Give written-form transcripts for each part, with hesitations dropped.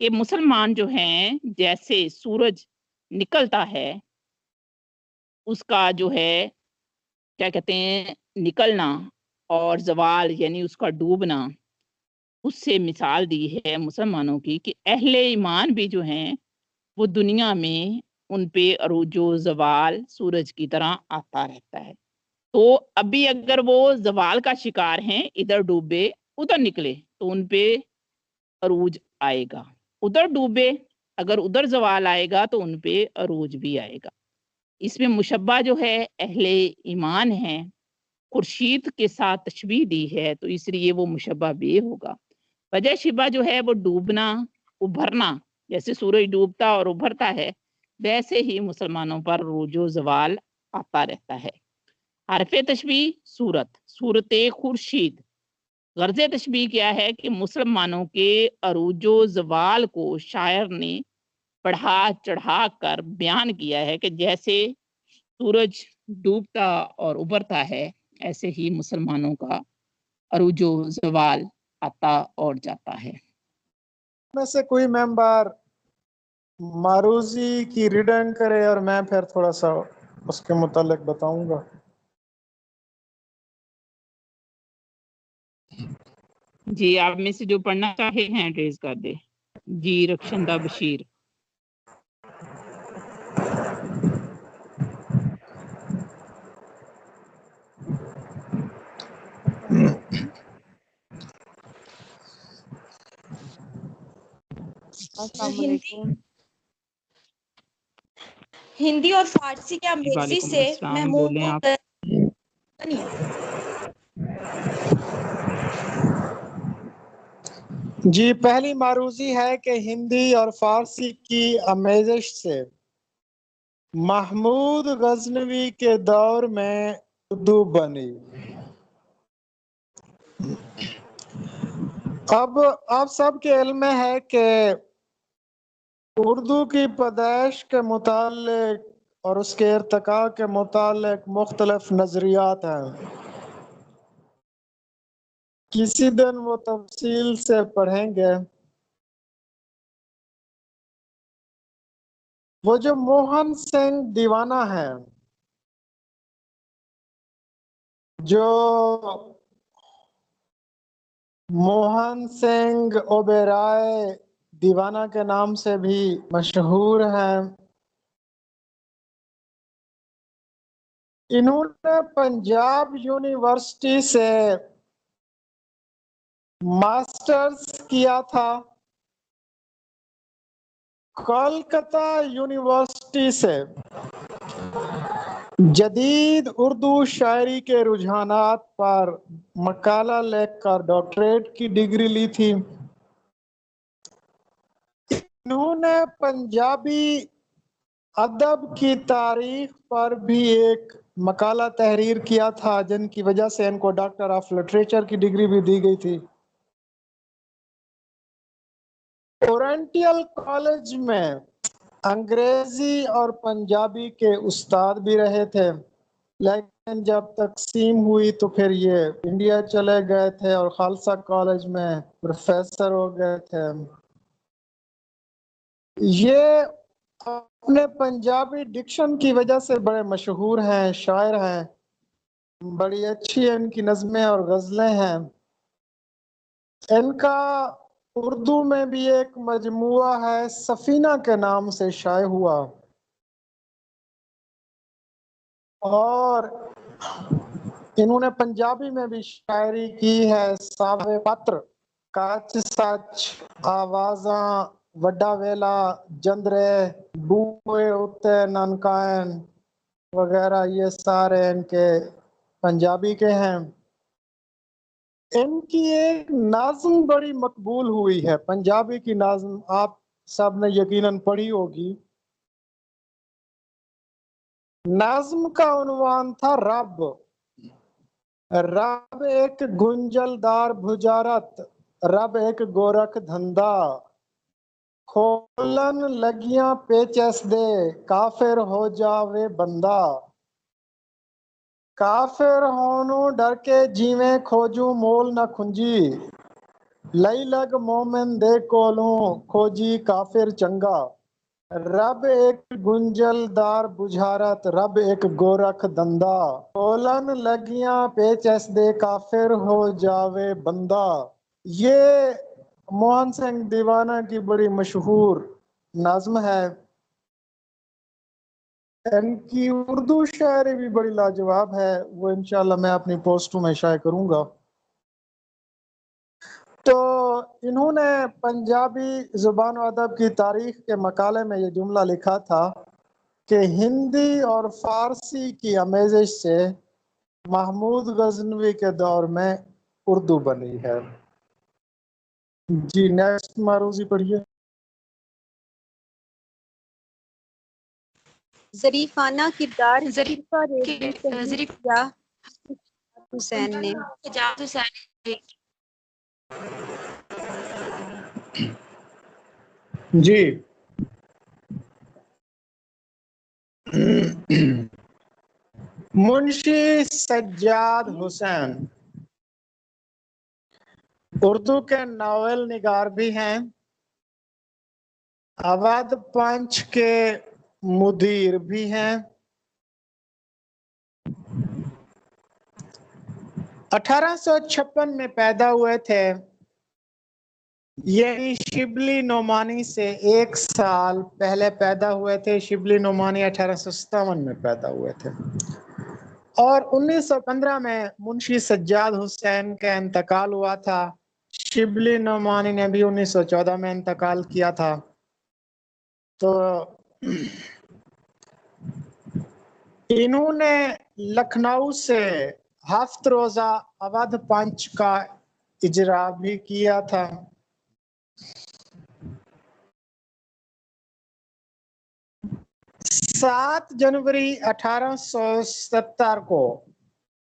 کہ مسلمان جو ہیں جیسے سورج نکلتا ہے اس کا جو ہے کیا کہتے ہیں نکلنا اور زوال یعنی اس کا ڈوبنا، اس سے مثال دی ہے مسلمانوں کی کہ اہل ایمان بھی جو ہیں وہ دنیا میں ان پہ عروج و زوال سورج کی طرح آتا رہتا ہے۔ تو ابھی اگر وہ زوال کا شکار ہیں، ادھر ڈوبے ادھر نکلے تو ان پہ عروج آئے گا، ادھر ڈوبے اگر ادھر زوال آئے گا تو ان پہ عروج بھی آئے گا۔ اس میں مشبہ جو ہے اہل ایمان ہیں، خورشید کے ساتھ تشبیہ دی ہے تو اس لیے وہ مشبہ بھی ہوگا۔ وجہ شبہ جو ہے وہ ڈوبنا ابھرنا، جیسے سورج ڈوبتا اور ابھرتا ہے ویسے ہی مسلمانوں پر عروج و زوال آتا رہتا ہے۔ حرف تشبیہ صورت، صورت خورشید۔ غرض تشبیہ کیا ہے کہ مسلمانوں کے عروج و زوال کو شاعر نے پڑھا چڑھا کر بیان کیا ہے کہ جیسے سورج ڈوبتا اور ابھرتا ہے ایسے ہی مسلمانوں کا عروج و زوال آتا اور جاتا ہے۔ میں سے کوئی ممبر معروضی کی ریڈنگ کرے اور میں پھر تھوڑا سا اس کے متعلق بتاؤں گا۔ جی آپ میں سے جو پڑھنا چاہے ہیں ریز کر دے۔ جی رخشندہ بشیر۔ السلام علیکم۔ ہندی اور فارسی کے امریزی وعلیکم سے السلام، بولیں آپ۔ جی پہلی معروضی ہے کہ ہندی اور فارسی کی آمیزش سے محمود غزنوی کے دور میں اردو بنی۔ اب آپ سب کے علم میں ہے کہ اردو کی پیدائش کے متعلق اور اس کے ارتقاء کے متعلق مختلف نظریات ہیں۔ کسی دن وہ تفصیل سے پڑھیں گے۔ وہ جو موہن سنگھ دیوانہ ہے، جو موہن سنگھ اوبرائے دیوانہ کے نام سے بھی مشہور ہیں، انہوں نے پنجاب یونیورسٹی سے ماسٹرز کیا تھا، کولکتہ یونیورسٹی سے جدید اردو شاعری کے رجحانات پر مقالہ لکھ کر ڈاکٹریٹ کی ڈگری لی تھی۔ انہوں نے پنجابی ادب کی تاریخ پر بھی ایک مقالہ تحریر کیا تھا جن کی وجہ سے ان کو ڈاکٹر آف لٹریچر کی ڈگری بھی دی گئی تھی۔ اورینٹل کالج میں انگریزی اور پنجابی کے استاد بھی رہے تھے، لیکن جب تقسیم ہوئی تو پھر یہ انڈیا چلے گئے تھے اور خالصہ کالج میں پروفیسر ہو گئے تھے۔ یہ اپنے پنجابی ڈکشن کی وجہ سے بڑے مشہور ہیں، شاعر ہیں، بڑی اچھی ان کی نظمیں اور غزلیں ہیں۔ ان کا اردو میں بھی ایک مجموعہ ہے سفینہ کے نام سے شائع ہوا، اور انہوں نے پنجابی میں بھی شاعری کی ہے، ساوے پتر، کاچ سچ، آوازاں، وڈا ویلا، جندرے، بوئے اتے ننکائن وغیرہ، یہ سارے ان کے پنجابی کے ہیں۔ ان کی ایک نظم بڑی مقبول ہوئی ہے، پنجابی کی نظم آپ سب نے یقیناً پڑھی ہوگی۔ نظم کا عنوان تھا رب۔ رب ایک گنجل دار بھجارت، رب ایک گورکھ دھندا، کھولن لگیاں پیچس دے، کافر ہو جاوے بندہ، کافر ہونوں ڈر کے جیویں کھوجوں مول نہ کھنجی، لئی لگ مومن دے کولوں کھوجی کافر چنگا رب ایک گنجل دار بجھارت رب ایک گورکھ دندا کولن لگیاں پیچس دے کافر ہو جاوے بندہ. یہ موہن سنگھ دیوانہ کی بڑی مشہور نظم ہے. ان کی اردو شاعری بھی بڑی لاجواب ہے، وہ انشاءاللہ میں اپنی پوسٹوں میں شائع کروں گا. تو انہوں نے پنجابی زبان و ادب کی تاریخ کے مقالے میں یہ جملہ لکھا تھا کہ ہندی اور فارسی کی آمیزش سے محمود غزنوی کے دور میں اردو بنی ہے. جی نیکسٹ معروضی پڑھیے. ظریفانہ کردار عرفہ ریوی تحریر کیا حسین نے. جی منشی سجاد حسین اردو کے ناول نگار بھی ہیں، اودھ پنچ کے مدیر بھی ہیں. 1856 میں پیدا ہوئے تھے، یعنی شبلی نعمانی سے 1 سال پہلے پیدا ہوئے تھے. شبلی نعمانی 1857 میں پیدا ہوئے تھے اور 1915 میں منشی سجاد حسین کا انتقال ہوا تھا. شبلی نعمانی نے بھی 1914 میں انتقال کیا تھا. تو انہوں نے لکھنؤ سے 7 روزہ اودھ پنچ کا اجرا بھی کیا تھا. 7 جنوری 1870 کو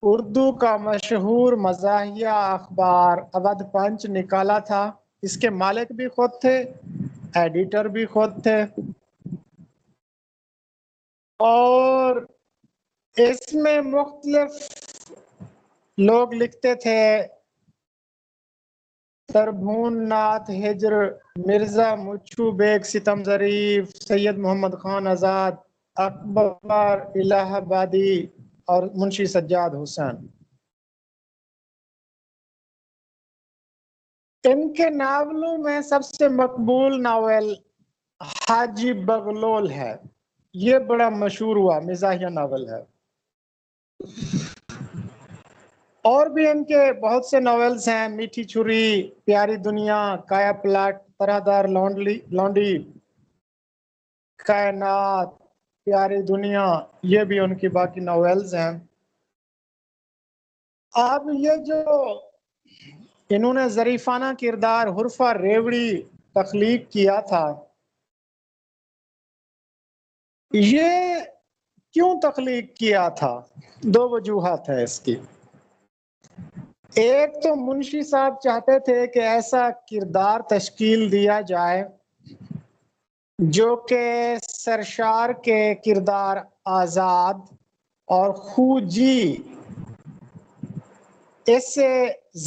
اردو کا مشہور مزاحیہ اخبار اودھ پنچ نکالا تھا. اس کے مالک بھی خود تھے، ایڈیٹر بھی خود تھے، اور اس میں مختلف لوگ لکھتے تھے: تربھون ناتھ ہجر، مرزا مچھو بیگ ستم ظریف، سید محمد خان آزاد، اکبر الہ آبادی اور منشی سجاد حسین. ان کے ناولوں میں سب سے مقبول ناول حاجی بغلول ہے. یہ بڑا مشہور ہوا، مزاحیہ ناول ہے. اور بھی ان کے بہت سے ناولز ہیں: میٹھی چھری، پیاری دنیا، کایا پلاٹ، طرح دار لونڈی، کائنات، پیاری دنیا، یہ بھی ان کی باقی ناولز ہیں. اب یہ جو انہوں نے ظریفانہ کردار حرفہ ریوڑی تخلیق کیا تھا، یہ کیوں تخلیق کیا تھا؟ 2 وجوہات ہیں اس کی. ایک تو منشی صاحب چاہتے تھے کہ ایسا کردار تشکیل دیا جائے جو کہ سرشار کے کردار آزاد اور خوجی اس سے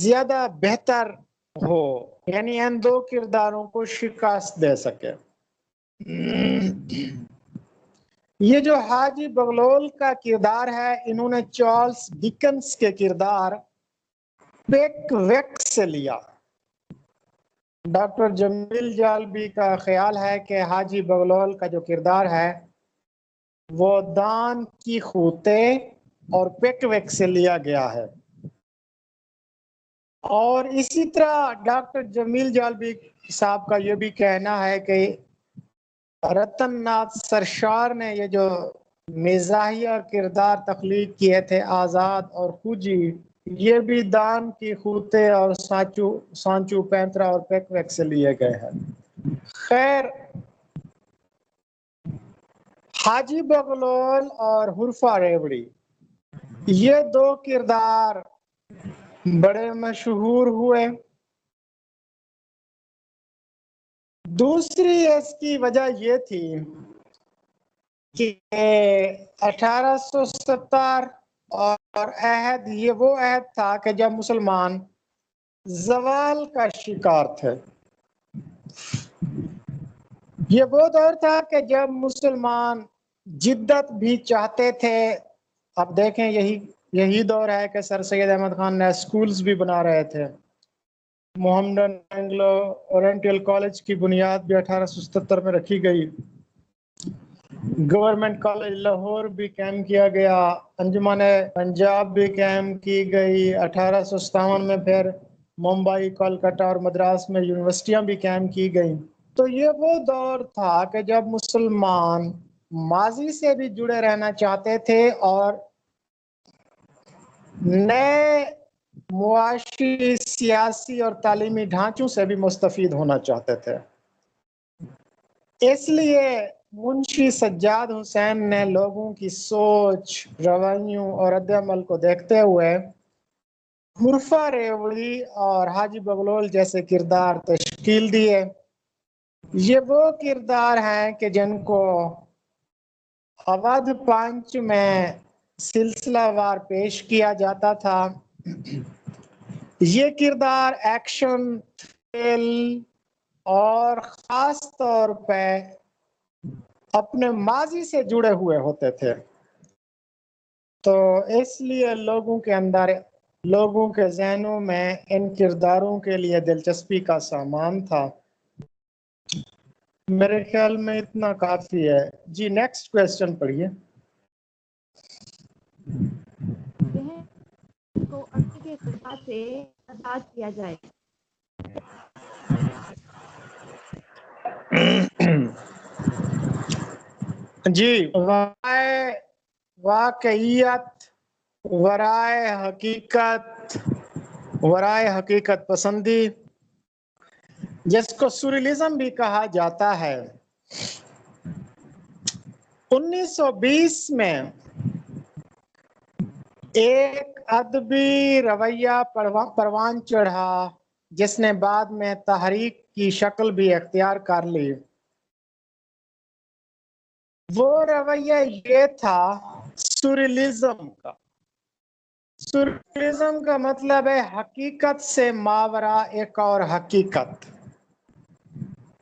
زیادہ بہتر ہو، یعنی ان 2 کرداروں کو شکست دے سکے. یہ جو حاجی بغلول کا کردار ہے، انہوں نے چارلس ڈکنس کے کردار پیک ویک سے لیا. ڈاکٹر جمیل جالبی کا خیال ہے کہ حاجی بغلول کا جو کردار ہے وہ دان کی خوتے اور پیک ویک سے لیا گیا ہے. اور اسی طرح ڈاکٹر جمیل جالبی صاحب کا یہ بھی کہنا ہے کہ رتن ناتھ سرشار نے یہ جو مزاحیہ کردار تخلیق کیے تھے آزاد اور خوجی، یہ بھی دان کی خوتے اور سانچو پینترا اور پیک ویک سے لیے گئے ہیں. خیر، حاجی بغلول اور حرفہ ریوڑی یہ 2 کردار بڑے مشہور ہوئے. دوسری اس کی وجہ یہ تھی کہ 1870 اور عہد، یہ وہ عہد تھا کہ جب مسلمان زوال کا شکار تھے۔ یہ وہ دور تھا کہ جب مسلمان جدت بھی چاہتے تھے۔ اب دیکھیں یہی دور ہے کہ سر سید احمد خان نے اسکولز بھی بنا رہے تھے۔ محمدن اینگلو اورینٹل کالج کی بنیاد بھی 1877 میں رکھی گئی۔ گورنمنٹ کالج لاہور بھی قائم کیا گیا، انجمن پنجاب بھی قائم کی گئی۔ 1857 میں پھر ممبئی، کولکتہ اور مدراس میں یونیورسٹیاں بھی قائم کی گئیں۔ تو یہ وہ دور تھا کہ جب مسلمان ماضی سے بھی جڑے رہنا چاہتے تھے اور نئے معاشی، سیاسی اور تعلیمی ڈھانچوں سے بھی مستفید ہونا چاہتے تھے۔ اس لیے منشی سجاد حسین نے لوگوں کی سوچ، رویوں اور رد عمل کو دیکھتے ہوئے مرفا ریوڑی اور حاجی بغلول جیسے کردار تشکیل دیے۔ یہ وہ کردار ہیں کہ جن کو اودھ پانچ میں سلسلہ وار پیش کیا جاتا تھا۔ یہ کردار ایکشن، تھرل اور خاص طور پہ اپنے ماضی سے جڑے ہوئے ہوتے تھے، تو اس لیے لوگوں کے ذہنوں میں ان کرداروں کے لیے دلچسپی کا سامان تھا۔ میرے خیال میں اتنا کافی ہے۔ جی نیکسٹ کویسچن پڑھیے۔ کو عقل کے خدا سے آزاد کیا جائے۔ جی واقعیت ورائے حقیقت پسندی، جس کو سوریلزم بھی کہا جاتا ہے، 1920 میں ایک ادبی رویہ پروان چڑھا جس نے بعد میں تحریک کی شکل بھی اختیار کر لی۔ وہ رویہ یہ تھا سوریلزم کا۔ سوریلزم کا مطلب ہے حقیقت سے ماورا ایک اور حقیقت،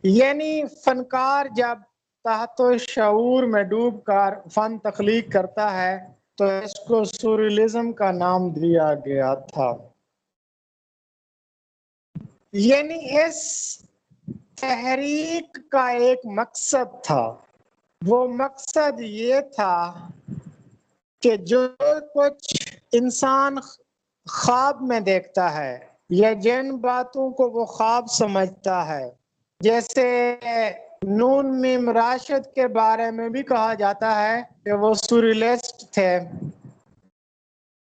یعنی فنکار جب تحت شعور میں ڈوب کر فن تخلیق کرتا ہے تو اس کو سوریلزم کا نام دیا گیا تھا۔ یعنی اس تحریک کا ایک مقصد تھا، وہ مقصد یہ تھا کہ جو کچھ انسان خواب میں دیکھتا ہے یا جن باتوں کو وہ خواب سمجھتا ہے، جیسے نون میم راشد کے بارے میں بھی کہا جاتا ہے کہ وہ سوریلسٹ تھے۔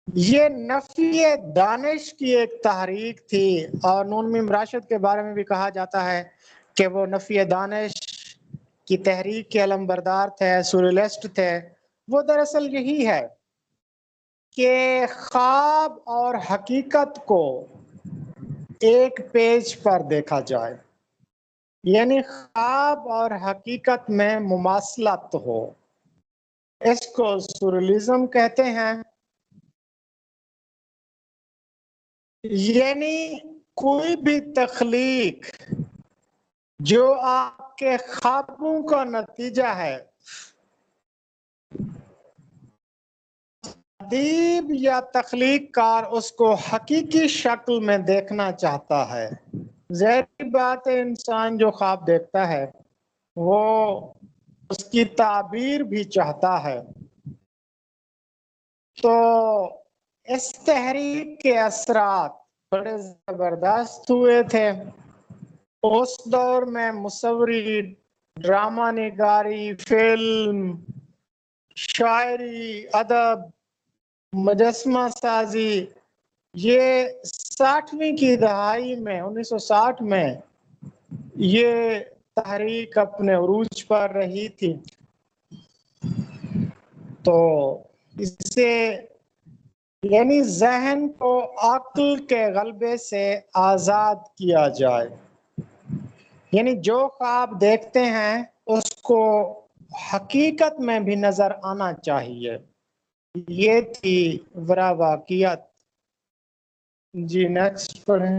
یہ نفی دانش کی ایک تحریک تھی، اور نون میم راشد کے بارے میں بھی کہا جاتا ہے کہ وہ نفی دانش کی تحریک کے علمبردار تھے، سوریلسٹ تھے۔ وہ دراصل یہی ہے کہ خواب اور حقیقت کو ایک پیج پر دیکھا جائے، یعنی خواب اور حقیقت میں مماثلت ہو، اس کو سوریلزم کہتے ہیں۔ یعنی کوئی بھی تخلیق جو آپ کے خوابوں کا نتیجہ ہے، ادیب یا تخلیق کار اس کو حقیقی شکل میں دیکھنا چاہتا ہے۔ ظاہری بات ہے، انسان جو خواب دیکھتا ہے وہ اس کی تعبیر بھی چاہتا ہے۔ تو اس تحریک کے اثرات بڑے زبردست ہوئے تھے۔ اس دور میں مصوری، ڈرامہ نگاری، فلم، شاعری، ادب، مجسمہ سازی، یہ 60ویں کی دہائی میں 1960 میں یہ تحریک اپنے عروج پر رہی تھی۔ تو اس سے یعنی ذہن کو عقل کے غلبے سے آزاد کیا جائے، یعنی جو خواب دیکھتے ہیں اس کو حقیقت میں بھی نظر آنا چاہیے۔ یہ تھی ورا واقعیت۔ جی نیکسٹ پڑھیں۔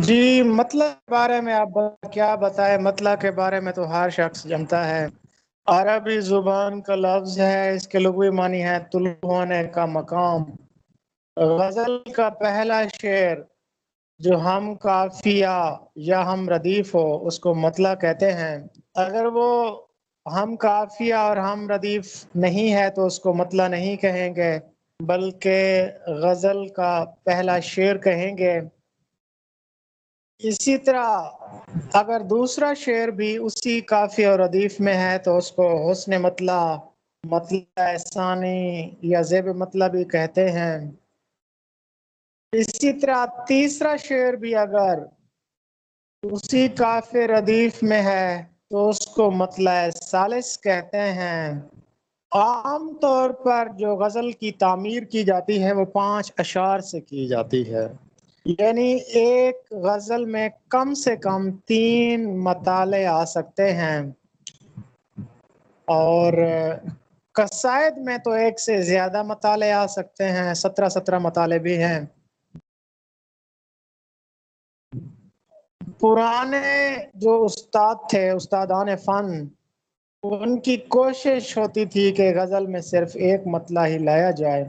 جی مطلب کے بارے میں آپ کیا بتائیں؟ مطلب کے بارے میں تو ہر شخص جانتا ہے، عربی زبان کا لفظ ہے، اس کے لغوی معنی ہے طلوع ہونے کا مقام۔ غزل کا پہلا شعر جو ہم قافیہ یا ہم ردیف ہو اس کو مطلع کہتے ہیں۔ اگر وہ ہم قافیہ اور ہم ردیف نہیں ہے تو اس کو مطلع نہیں کہیں گے بلکہ غزل کا پہلا شعر کہیں گے۔ اسی طرح اگر دوسرا شعر بھی اسی قافیہ اور ردیف میں ہے تو اس کو حسن مطلع، مطلع ثانی یا زیب مطلع بھی کہتے ہیں۔ اسی طرح تیسرا شعر بھی اگر اسی قافیہ ردیف میں ہے تو اس کو مطلع ثالث کہتے ہیں۔ عام طور پر جو غزل کی تعمیر کی جاتی ہے وہ 5 اشعار سے کی جاتی ہے، یعنی ایک غزل میں کم سے کم 3 مطالعے آ سکتے ہیں، اور قصائد میں تو ایک سے زیادہ مطالعے آ سکتے ہیں، 17 مطالعے بھی ہیں۔ پرانے جو استاد تھے، استادان فن، ان کی کوشش ہوتی تھی کہ غزل میں صرف ایک مطلع ہی لایا جائے،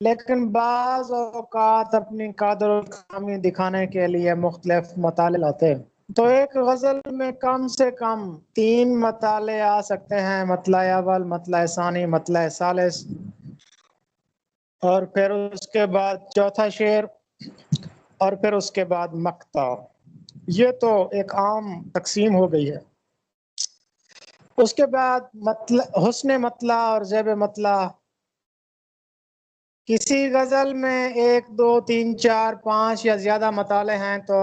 لیکن بعض اوقات اپنی قدر و کامی دکھانے کے لیے مختلف مطالعے لاتے، تو ایک غزل میں کم سے کم 3 مطالعے آ سکتے ہیں، مطلع اول، مطلع ثانی، مطلع ثالث، اور پھر اس کے بعد چوتھا شعر، اور پھر اس کے بعد مقطع۔ یہ تو ایک عام تقسیم ہو گئی ہے۔ اس کے بعد حسن مطلع اور زیب مطلع، کسی غزل میں 1 2 3 4 5 یا زیادہ مطالعے ہیں تو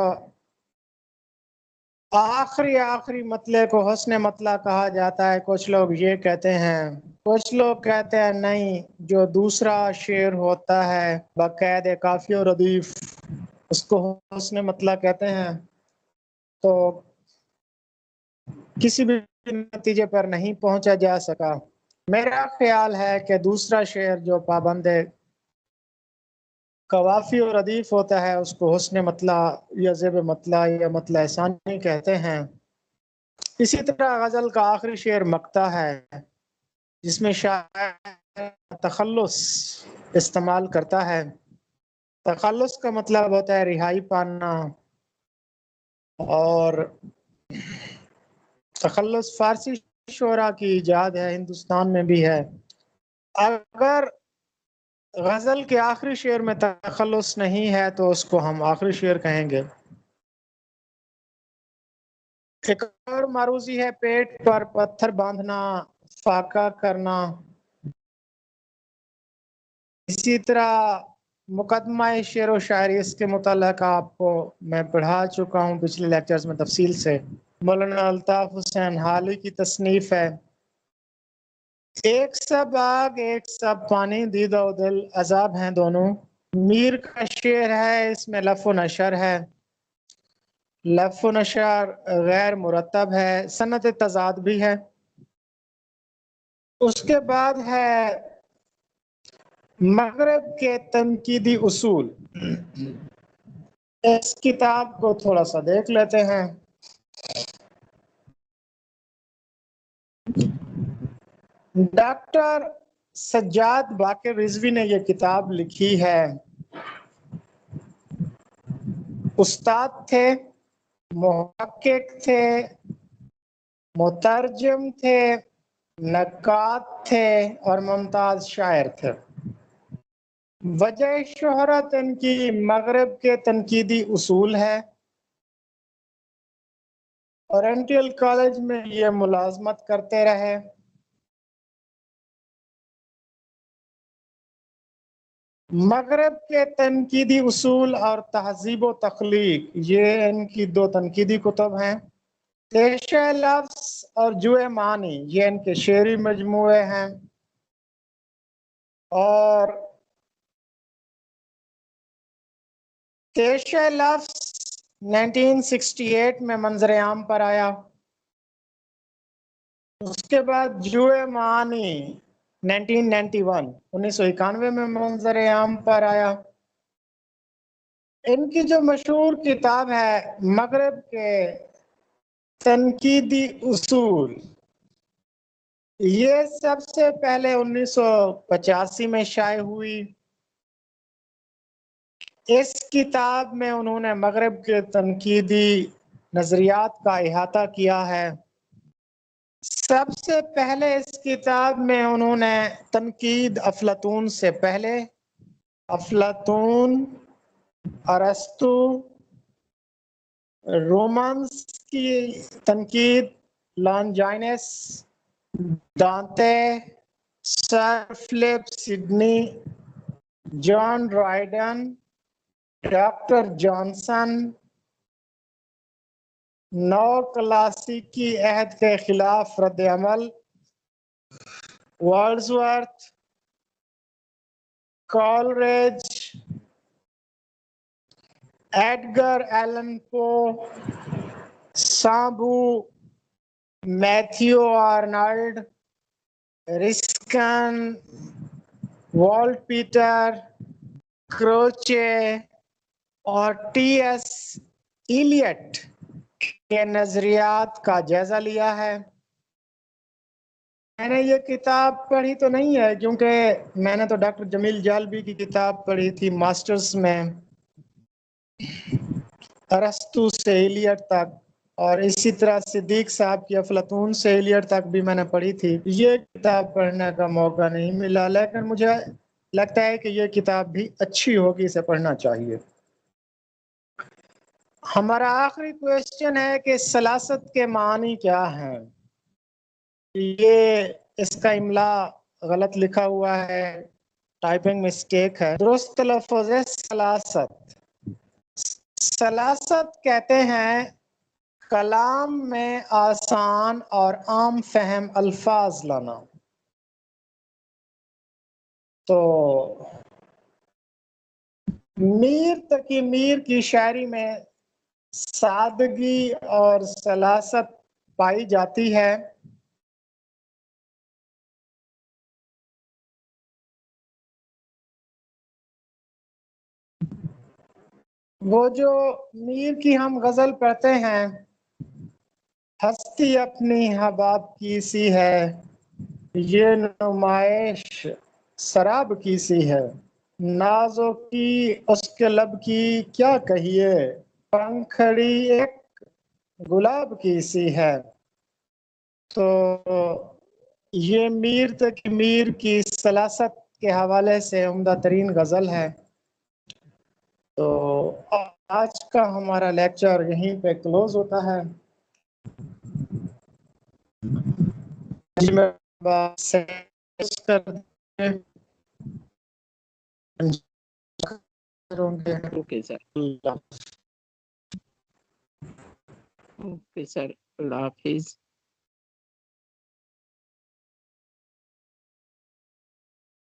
آخری مطلع کو حسن مطلع کہا جاتا ہے۔ کچھ لوگ یہ کہتے ہیں، کچھ لوگ کہتے ہیں نہیں، جو دوسرا شعر ہوتا ہے بقید قافیہ و ردیف اس کو حسن مطلع کہتے ہیں۔ تو کسی بھی نتیجے پر نہیں پہنچا جا سکا۔ میرا خیال ہے کہ دوسرا شعر جو پابند قوافی و ردیف ہوتا ہے اس کو حسن مطلع یا زیب مطلع یا مطلع ثانی کہتے ہیں۔ اسی طرح غزل کا آخری شعر مقطع ہے، جس میں شاعر تخلص استعمال کرتا ہے۔ تخلص کا مطلب ہوتا ہے رہائی پانا، اور تخلص فارسی شعراء کی ایجاد ہے، ہندوستان میں بھی ہے۔ اگر غزل کے آخری شعر میں تخلص نہیں ہے تو اس کو ہم آخری شعر کہیں گے۔ ایک اور معروضی ہے پیٹ پر پتھر باندھنا، فاقہ کرنا۔ اسی طرح مقدمہ شعر و شاعری، اس کے متعلق آپ کو میں پڑھا چکا ہوں پچھلے لیکچرز میں تفصیل سے، مولانا الطاف حسین حالی کی تصنیف ہے۔ ایک سب آگ ایک سب پانی، دیدہ و دل عذاب ہیں دونوں، میر کا شعر ہے، اس میں لف و نشر ہے، لف و نشر غیر مرتب ہے، سنت تضاد بھی ہے۔ اس کے بعد ہے مغرب کے تنقیدی اصول۔ اس کتاب کو تھوڑا سا دیکھ لیتے ہیں۔ ڈاکٹر سجاد باقر رضوی نے یہ کتاب لکھی ہے۔ استاد تھے، محقق تھے، مترجم تھے، نقاد تھے اور ممتاز شاعر تھے۔ وجہ شہرت ان کی مغرب کے تنقیدی اصول ہے۔ اورینٹل کالج میں یہ ملازمت کرتے رہے۔ مغرب کے تنقیدی اصول اور تہذیب و تخلیق، یہ ان کی 2 تنقیدی کتب ہیں۔ پیشہ لفظ اور جوئے معنی، یہ ان کے شعری مجموعے ہیں۔ اور پیشہ لفظ 1968 میں منظر عام پر آیا۔ اس کے بعد جوئے معانی 1991 میں منظر عام پر آیا. ان کی جو مشہور کتاب ہے مغرب کے تنقیدی اصول، یہ سب سے پہلے 1985 میں شائع ہوئی. اس کتاب میں انہوں نے مغرب کے تنقیدی نظریات کا احاطہ کیا ہے. سب سے پہلے اس کتاب میں انہوں نے تنقید افلاطون سے پہلے، افلاطون، ارسطو، رومانس کی تنقید، لانجائنس، دانتے، سر فلپ سڈنی، جان رائڈن، ڈاکٹر جانسن، نو کلاسیکی عہد کے خلاف رد عمل، والڈزورتھ، کالریج، ایڈگر ایلن پو، سامبو، میتھیو آرنالڈ، رسکن، والٹ پیٹر، کروچے اور ٹی ایس ایلیٹ کے نظریات کا جائزہ لیا ہے. میں نے یہ کتاب پڑھی تو نہیں ہے، کیونکہ میں نے تو ڈاکٹر جمیل جالبی کی کتاب پڑھی تھی ماسٹرز میں، ارسطو سے ایلیٹ تک، اور اسی طرح صدیق صاحب کی افلاطون سے ایلیٹ تک بھی میں نے پڑھی تھی. یہ کتاب پڑھنے کا موقع نہیں ملا، لیکن مجھے لگتا ہے کہ یہ کتاب بھی اچھی ہوگی، اسے پڑھنا چاہیے. ہمارا آخری کویسچن ہے کہ سلاست کے معنی کیا ہیں. یہ اس کا املا غلط لکھا ہوا ہے، ٹائپنگ مسٹیک ہے. درست تلفظ ہے سلاست. سلاست کہتے ہیں کلام میں آسان اور عام فہم الفاظ لانا. تو میر تقی میر کی شاعری میں سادگی اور سلاست پائی جاتی ہے. وہ جو میر کی ہم غزل پڑھتے ہیں، ہستی اپنی حباب کی سی ہے، یہ نمائش شراب کی سی ہے، نازوں کی اس کے لب کی کیا کہیے، پنکھڑی ایک گلاب کی سی ہے. تو یہ میر تقی میر کی سلاست کے حوالے سے عمدہ ترین غزل ہے. تو آج کا ہمارا لیکچر یہیں پہ کلوز ہوتا ہے. جی میں اوکے سر، اوکے سر، اللہ حافظ.